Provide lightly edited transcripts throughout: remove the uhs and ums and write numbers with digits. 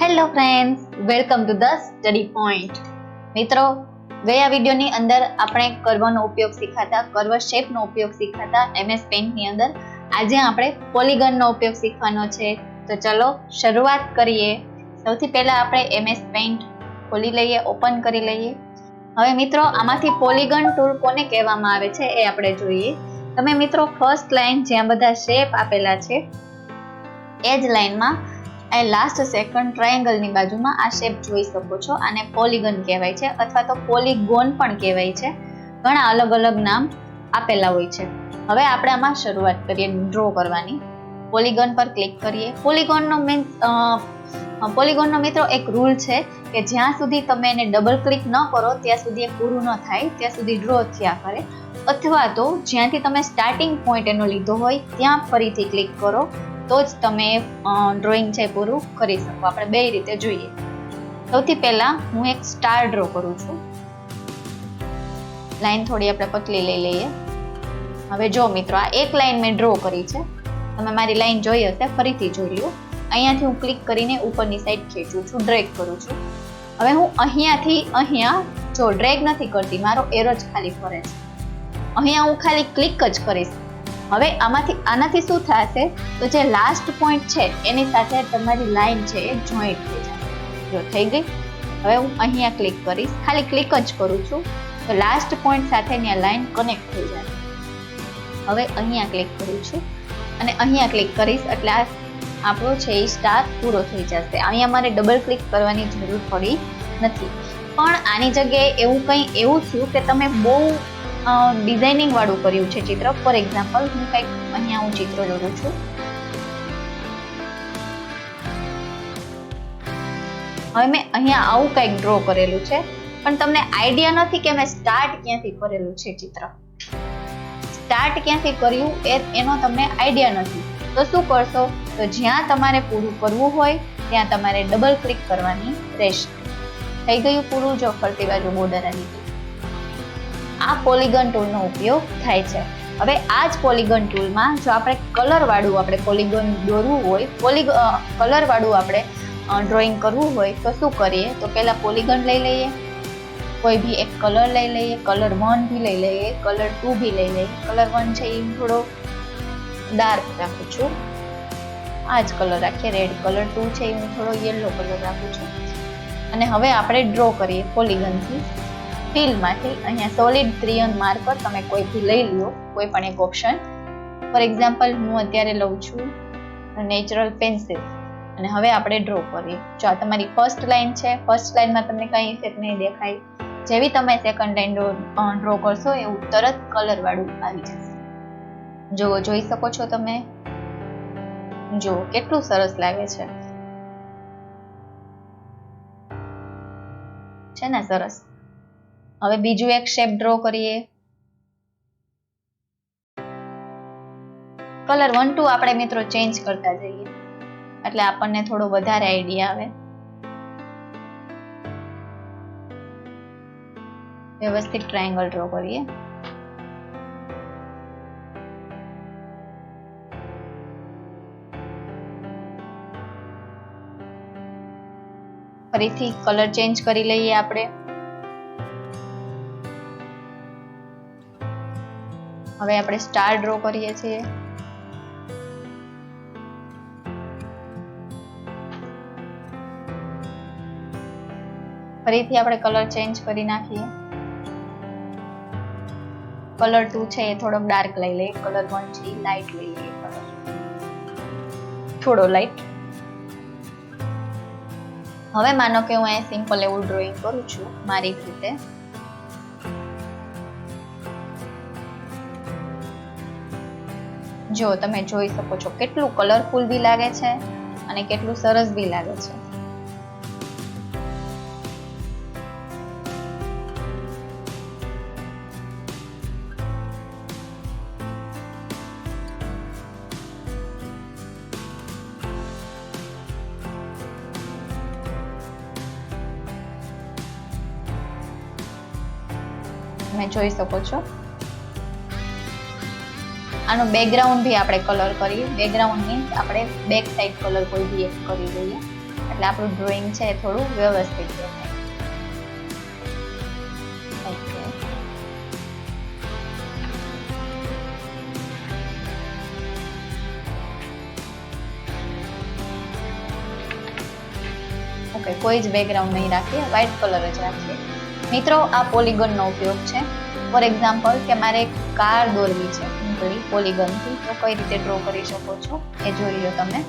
Hello friends, welcome to the study point. મિત્રો, ગયા વિડીયોની અંદર આપણે કર્વનો ઉપયોગ શીખાતા, કર્વ શેપનો ઉપયોગ શીખાતા એમએસ પેઇન્ટની અંદર. આજે આપણે પોલિગનનો ઉપયોગ શીખવાનો છે. તો ચલો શરૂઆત કરીએ. સૌથી પહેલા આપણે એમએસ પેઇન્ટ ખોલી લઈએ, ઓપન કરી લઈએ. હવે મિત્રો, આમાંથી પોલિગન ટૂલ કોને કહેવામાં આવે છે એ આપણે જોઈએ. તમે મિત્રો ફર્સ્ટ લાઈન જ્યાં બધા શેપ આપેલા છે એ જ લાઈનમાં આ લાસ્ટ સેકન્ડ ટ્રાયેંગલની બાજુમાં આ શેપ જોઈ શકો છો. આને પોલિગન કહેવાય છે અથવા તો પોલિગોન પણ કહેવાય છે. ઘણા અલગ અલગ નામ આપેલા હોય છે. હવે આપણે આમાં શરૂઆત કરીએ ડ્રો કરવાની. પોલિગન પર ક્લિક કરીએ. પોલિગોનનો મિત્રો એક રૂલ છે કે જ્યાં સુધી તમે એને ડબલ ક્લિક ન કરો ત્યાં સુધી એ પૂરું ન થાય, ત્યાં સુધી ડ્રો થયા કરે. અથવા તો જ્યાંથી તમે સ્ટાર્ટિંગ પોઈન્ટ એનો લીધો હોય ત્યાં ફરીથી ક્લિક કરો તો જ તમે ડ્રોઈંગ છે પૂરું કરી શકો. આપણે બે રીતે જોઈએ. સૌથી પહેલા હું એક સ્ટાર ડ્રો કરું છું. લાઈન થોડી આપણે પતલી લઈ લઈએ. હવે જો મિત્રો, આ એક લાઈન મેં ડ્રો કરી છે. તમે મારી લાઈન જોઈ હશે, ફરીથી જોઈ લો. અહીંયાથી હું ક્લિક કરીને ઉપરની સાઈડ ખેંચું છું, ડ્રેગ કરું છું. હવે હું અહીંયાથી અહીંયા જો ડ્રેગ નથી કરતી, મારો એરો જ ખાલી ફરે છે. અહીંયા હું ખાલી ક્લિક જ કરીશ. હવે આનાથી શું થશે, તો જે લાસ્ટ પોઈન્ટ છે એની સાથે તમારી લાઈન છે એ જોઈન્ટ થઈ જાય. જો થઈ ગઈ. હવે હું અહીંયા ક્લિક કરીશ, ખાલી ક્લિક જ કરું છું તો લાસ્ટ પોઈન્ટ સાથેની આ લાઈન કનેક્ટ થઈ જાય. હવે અહીંયા ક્લિક કરું છું અને અહીંયા ક્લિક કરીશ એટલે આ આપણો છે એ સ્ટાર પૂરો થઈ જશે. અહીંયા મારે ડબલ ક્લિક કરવાની જરૂર પડી નથી. પણ આની જગ્યાએ એવું થયું કે તમે બહુ ડિઝાઇનિંગ વાળું કર્યું છે ચિત્ર. ફોર એક્ઝામ્પલ, હું કંઈક અહીંયા હું ચિત્ર દોરું છું. હવે મેં અહીંયા આવું કંઈક ડ્રો કરેલું છે, પણ તમને આઈડિયા નથી કે મેં સ્ટાર્ટ ક્યાંથી કરેલું છે ચિત્ર. સ્ટાર્ટ ક્યાંથી કર્યું એનો તમને આઈડિયા નથી. તો શું કરશો, તો જ્યાં તમારે પૂરું કરવું હોય ત્યાં તમારે ડબલ ક્લિક કરવાની રહેશે. થઈ ગયું પૂરું. જો ફરતી બાજુ બોર્ડર આવી ગઈ. આ પોલિગન ટૂલનો ઉપયોગ થાય છે. હવે આ જ પોલિગન ટૂલમાં જો આપણે કલર વાળું આપણે પોલિગન દોરવું હોય, કલર વાળું આપણે ડ્રોઈંગ કરવું હોય તો શું કરીએ, તો પહેલા પોલિગન લઈ લઈએ, કોઈ બી એક કલર લઈ લઈએ. કલર 1 બી લઈ લઈએ, કલર 2 બી લઈ લઈએ. કલર 1 છે એ થોડો ડાર્ક રાખું છું, આ જ કલર રાખીએ. રેડ. કલર 2 છે એ હું થોડો યલો કલર રાખું છું. અને હવે આપણે ડ્રો કરીએ પોલિગનથી. ફિલમાંથી અહીંયા સોલિડ 3 માર્કર તમે કોઈથી લઈ લો, કોઈ પણ એક ઓપ્શન. ફોર એક્ઝામ્પલ હું અત્યારે લઉં છું નેચરલ પેન્સિલ. અને હવે આપણે ડ્રો કરીએ. જો આ તમારી ફર્સ્ટ લાઈન છે. ફર્સ્ટ લાઈનમાં તમને કંઈ ઇફેક્ટ નહીં દેખાય. જેવી તમે સેકન્ડ લાઈન ડ્રો કરશો એવું તરત કલર વાળું આવી જશે. જુઓ, જોઈ શકો છો તમે. જુઓ કેટલું સરસ લાગે છે ને સરસ. હવે બીજું એક શેપ ડ્રો કરીએ. કલર 1, 2 આપણે મિત્રો ચેન્જ કરતા જઈએ એટલે આપણને થોડો વધારે આઈડિયા આવે. વ્યવસ્થિત ટ્રાયેંગલ ડ્રો કરીએ. ફરીથી કલર ચેન્જ કરી લઈએ આપણે. હવે આપણે સ્ટાર ડ્રો કરીએ છીએ. ફરીથી આપણે કલર ચેન્જ કરી નાખીએ. કલર 2 છે એ થોડોક ડાર્ક લઈ લઈએ. કલર 1 છે એ લાઇટ લઈ લઈએ. કલર થોડો લાઇટ. હવે માનો કે હું અહીંયા સિમ્પલ એવું ડ્રોઈંગ કરું છું મારી રીતે. જો તમે જોઈ શકો છો કેટલું કલરફુલ બી લાગે છે અને કેટલું સરસ બી લાગે છે. તમે જોઈ શકો છો. આનો બેકગ્રાઉન્ડ ભી આપણે કલર કરીએ. બેકગ્રાઉન્ડ મીન્સ આપણે બેક સાઈડ કલર કોઈ બી એક કરી લઈએ એટલે આપણું ડ્રોઈંગ છે એ થોડું વ્યવસ્થિત દેખાય. ઓકે, ઓકે, કોઈ જ બેકગ્રાઉન્ડ નહીં રાખીએ, વ્હાઇટ કલર જ રાખીએ. મિત્રો, આ પોલિગનનો ઉપયોગ છે. ફોર એક્ઝામ્પલ કે મારે એક કાર દોરવી છે સિમ્પલી પોલિગનથી, તો કઈ રીતે ડ્રો કરી શકો છો એ જોઈ લો તમે.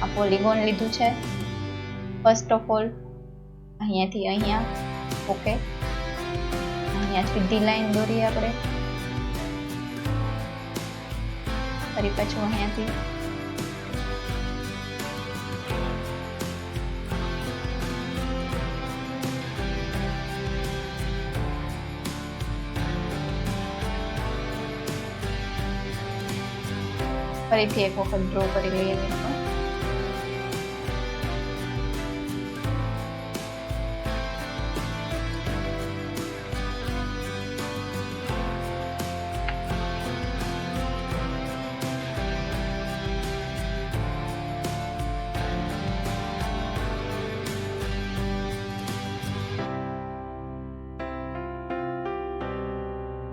આ પોલિગન લીધું છે ફર્સ્ટ ઓફ ઓલ, અહીંયાથી અહીંયા. ઓકે, અહીંયા સીધી લાઈન દોરીએ આપણે, ફરી પાછું અહીંયાથી. ફરીથી એક વખત ડ્રો કરી લઈએ મિત્રો.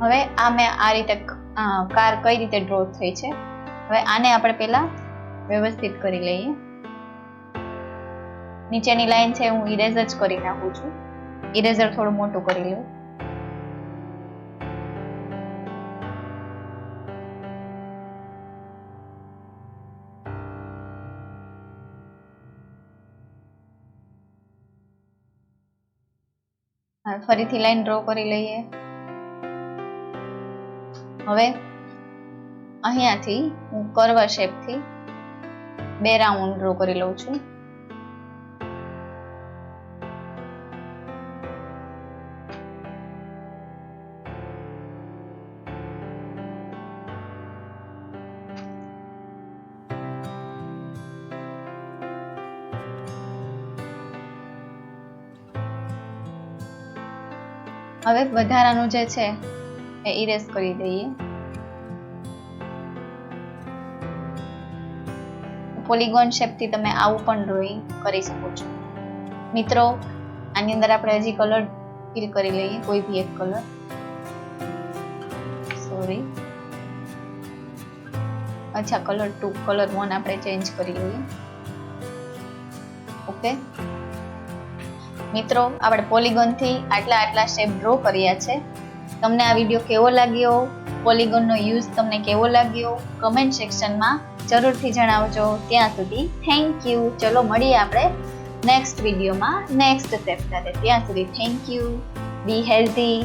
હવે આ મેં આ રીતે કાર કઈ રીતે ડ્રો થઈ છે. હવે આને આપણે પહેલા વ્યવસ્થિત કરી લઈએ. નીચેની લાઈન છે હું ઇરેઝર જ કરી નાખું છું. ઇરેઝર થોડું મોટું કરી લઉં. ફરીથી લાઈન ડ્રો કરી લઈએ. હવે અહીંયાથી હું કર્વ શેપથી 2 રાઉન્ડ ડ્રો કરી લઉં છું. હવે વધારાનું જે છે એ ઇરેઝ કરી દઈએ. પોલિગોન શેપથી તમે આવું પણ ડ્રોઈંગ કરી શકો છો. મિત્રો, આની અંદર આપણે હજી કલર ફિલ કરી લઈએ, કોઈ બી એક કલર. સોરી, અચ્છા, કલર 2, કલર 1 આપણે ચેન્જ કરી લઈએ. ઓકે મિત્રો, આપણે પોલિગોનથી આટલા શેપ ડ્રો કર્યા છે. તમને આ વિડીયો કેવો લાગ્યો, પોલિગોનનો યુઝ તમને કેવો લાગ્યો, કમેન્ટ સેક્શનમાં જરૂરથી જણાવજો. ત્યાં સુધી થેન્ક યુ. ચલો મળીએ આપણે નેક્સ્ટ વિડીયોમાં નેક્સ્ટ સ્ટેપ સાથે. ત્યાં સુધી થેન્ક યુ. B healthy.